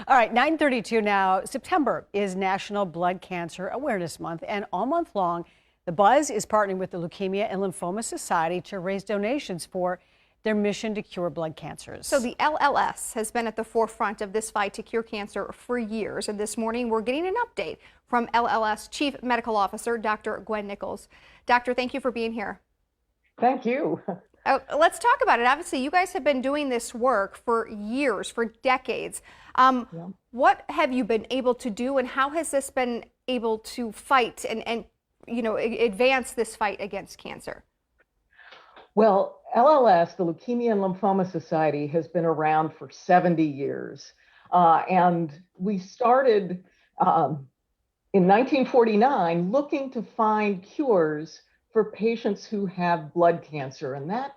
All right, 9:32 now. September is National Blood Cancer Awareness Month, and all month long, the Buzz is partnering with the Leukemia and Lymphoma Society to raise donations for their mission to cure blood cancers. So the LLS has been at the forefront of this fight to cure cancer for years, and this morning we're getting an update from LLS Chief Medical Officer Dr. Gwen Nichols. Doctor, thank you for being here. Thank you. Let's talk about it. Obviously, you guys have been doing this work for years, for decades. Yeah. What have you been able to do, and how has this been able to fight and advance this fight against cancer? Well, LLS, the Leukemia and Lymphoma Society, has been around for 70 years. And we started in 1949 looking to find cures for patients who have blood cancer. And that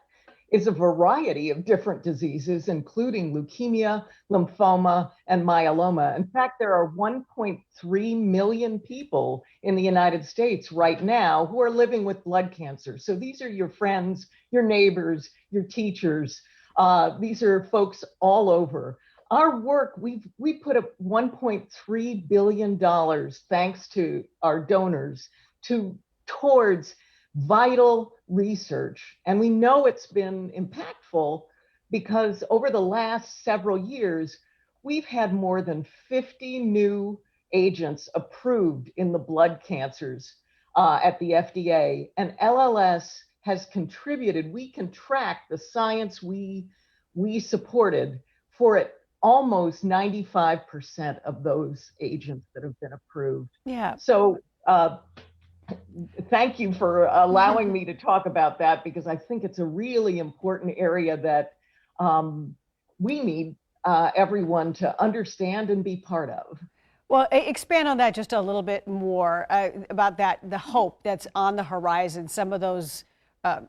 is a variety of different diseases, including leukemia, lymphoma, and myeloma. In fact, there are 1.3 million people in the United States right now who are living with blood cancer. So these are your friends, your neighbors, your teachers. These are folks all over. Our work, we put up $1.3 billion, thanks to our donors, towards vital research. And we know it's been impactful because over the last several years, we've had more than 50 new agents approved in the blood cancers at the FDA. And LLS has contributed. We can track the science we supported for it. Almost 95% of those agents that have been approved. Yeah. So thank you for allowing me to talk about that, because I think it's a really important area that we need everyone to understand and be part of. Well, expand on that just a little bit more about that, the hope that's on the horizon, some of those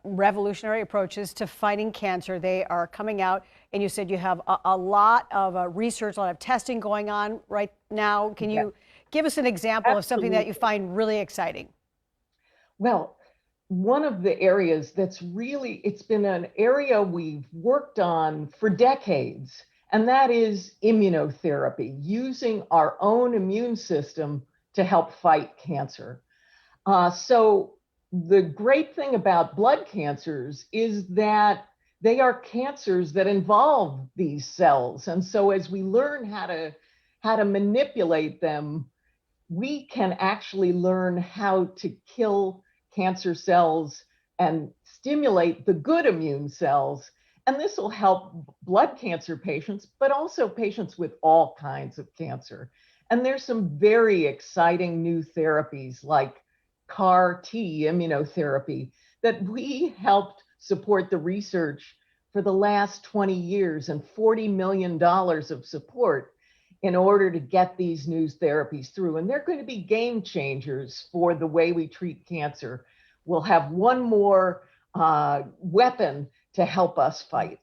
revolutionary approaches to fighting cancer. They are coming out, and you said you have a lot of research, a lot of testing going on right now. Can you give us an example of something that you find really exciting? Well, one of the areas that's it's been an area we've worked on for decades, and that is immunotherapy, using our own immune system to help fight cancer. So the great thing about blood cancers is that they are cancers that involve these cells. And so as we learn how to manipulate them, we can actually learn how to kill cancer cells and stimulate the good immune cells. And this will help blood cancer patients, but also patients with all kinds of cancer. And there's some very exciting new therapies like CAR T immunotherapy that we helped support the research for the last 20 years and $40 million of support in order to get these new therapies through. And they're going to be game changers for the way we treat cancer. We'll have one more weapon to help us fight.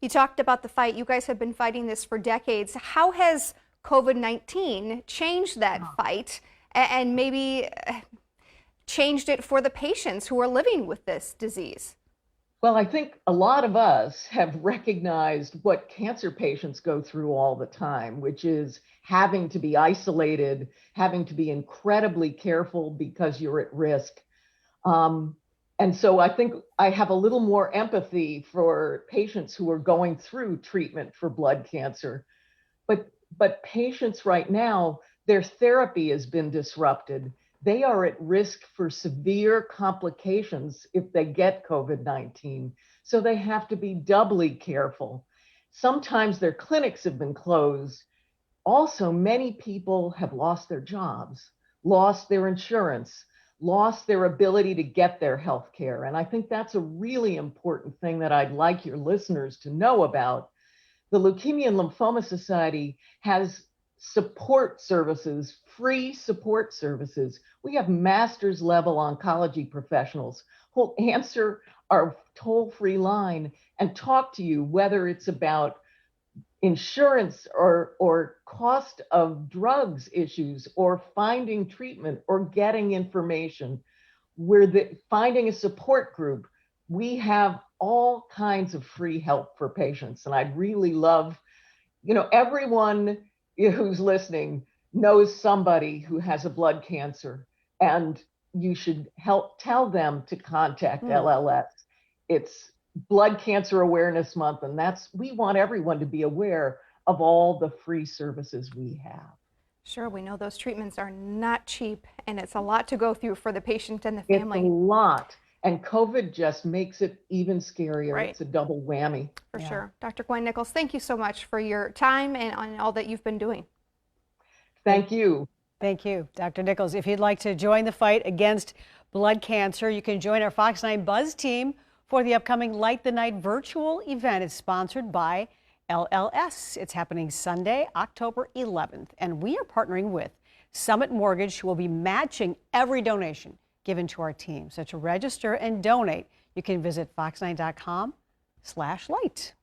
You talked about the fight. You guys have been fighting this for decades. How has COVID-19 changed that fight and maybe changed it for the patients who are living with this disease? Well, I think a lot of us have recognized what cancer patients go through all the time, which is having to be isolated, having to be incredibly careful because you're at risk. And so I think I have a little more empathy for patients who are going through treatment for blood cancer. But patients right now, their therapy has been disrupted. They are at risk for severe complications if they get COVID-19. So they have to be doubly careful. Sometimes their clinics have been closed. Also, many people have lost their jobs, lost their insurance, lost their ability to get their health care. And I think that's a really important thing that I'd like your listeners to know about. The Leukemia and Lymphoma Society has support services, free support services. We have master's level oncology professionals who'll answer our toll-free line and talk to you, whether it's about insurance or cost of drugs issues or finding treatment or getting information. Finding a support group. We have all kinds of free help for patients. And I'd really love everyone who's listening knows somebody who has a blood cancer, and you should help tell them to contact LLS. It's Blood Cancer Awareness Month, and we want everyone to be aware of all the free services we have. Sure, we know those treatments are not cheap, and it's a lot to go through for the patient and the family. It's a lot, and COVID just makes it even scarier. Right. It's a double whammy. For sure. Dr. Gwen Nichols, thank you so much for your time and on all that you've been doing. Thank you. Thank you, Dr. Nichols. If you'd like to join the fight against blood cancer, you can join our Fox 9 Buzz team for the upcoming Light the Night virtual event. It's sponsored by LLS. It's happening Sunday, October 11th, and we are partnering with Summit Mortgage, who will be matching every donation given to our team. So to register and donate, you can visit fox9.com/light.